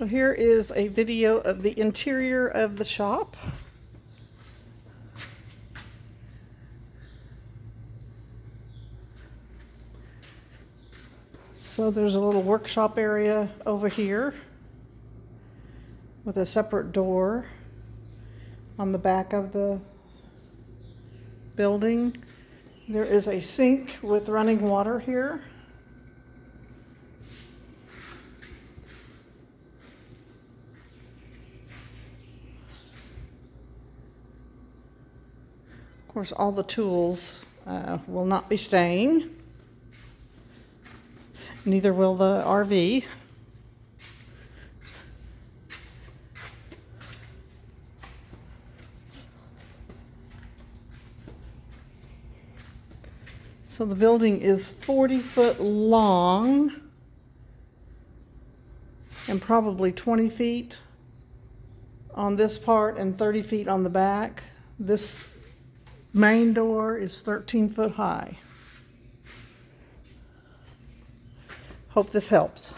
So here is a video of the interior of the shop. So there's a little workshop area over here with a separate door on the back of the building. There is a sink with running water here. Of course, all the tools will not be staying. Neither will the RV. So the building is 40 foot long and probably 20 feet on this part and 30 feet on the back. This main door is 13 foot high. Hope this helps.